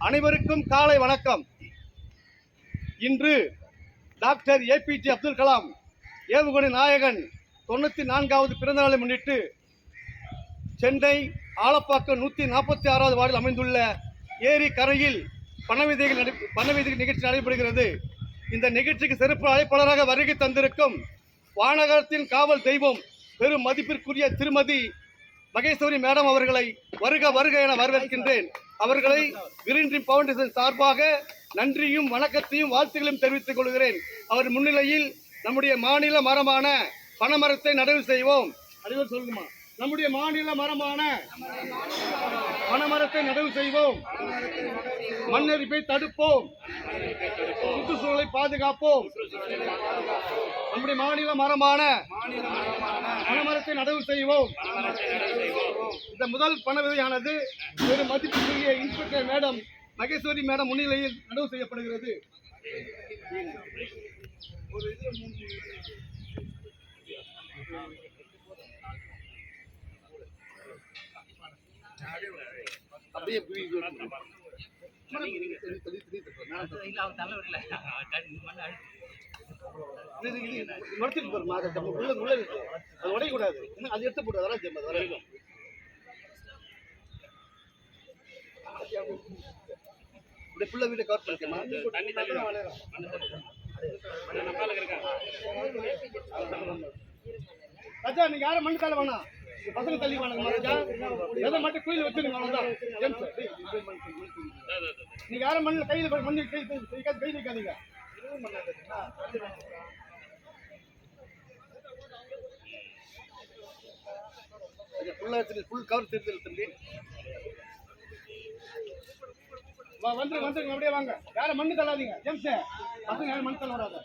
அனைவருக்கும் காலை வணக்கம். இன்று டாக்டர் ஏபிஜே அப்துல் கலாம் ஏவுகணை நாயகன் 94வது பிறந்த நாளை முன்னிட்டு சென்னை ஆலப்பாக்கம் 146வது வார்டில் அமைந்துள்ள ஏரி கரையில் பணவிதைகள் நிகழ்ச்சி நடைபெறுகிறது. இந்த நிகழ்ச்சிக்கு சிறப்பு அழைப்பாளராக வருகை தந்திருக்கும் வானகரத்தின் காவல் தெய்வம் பெரும் மதிப்பிற்குரிய திருமதி மகேஸ்வரி மேடம் அவர்களை வருக வருக என வரவேற்கின்றேன். அவர்களை கிரீன் ட்ரீம் ஃபவுண்டேஷன் சார்பாக நன்றியும் வணக்கத்தையும் வாழ்த்துக்களையும் தெரிவித்துக் கொள்கிறேன். அவர் முன்னிலையில் நம்முடைய மாநில மரமான பனைமரத்தை நடவு செய்வோம். அனைவரும் சொல்லுமா, நம்முடைய மாநில மரமான பனைமரத்தை நடவு செய்வோம். மண்ணரிப்பை தடுப்போம், சுற்றுச்சூழலை பாதுகாப்போம். நம்முடைய மாநில மரமான பனைமரத்தை நடவு செய்வோம். இந்த முதல் பனை விதையானது ஒரு மதிப்புக்குரிய இன்ஸ்பெக்டர் மேடம் மகேஸ்வரி மேடம் முன்னிலையில் நடவு செய்யப்படுகிறது. அப்படியே அது உடையக்கூடாது, அது எடுத்து போட்டு அதெல்லாம் புள்ள வீட்டை கவர் பண்ணிக்கமா. ராஜா, நீங்க யாரும் மண்ணு தள்ள வேணாம், பசங்க தள்ளி வேணாங்க. எதை மட்டும் கோயில் வச்சுருங்க, அவ்வளவுதான். நீங்க யாரும் மண்ணில் கையில் மண்ணு கை வைக்காதீங்க. ஃபுல் கவர் தெரிஞ்சல் தம்பி. வந்துருங்க அப்படியே வாங்க. யாரும் மண்ணு தள்ளாதீங்க. ஜெம்ஸ் பசங்க யாரும் மண்ணு தள்ள வராத.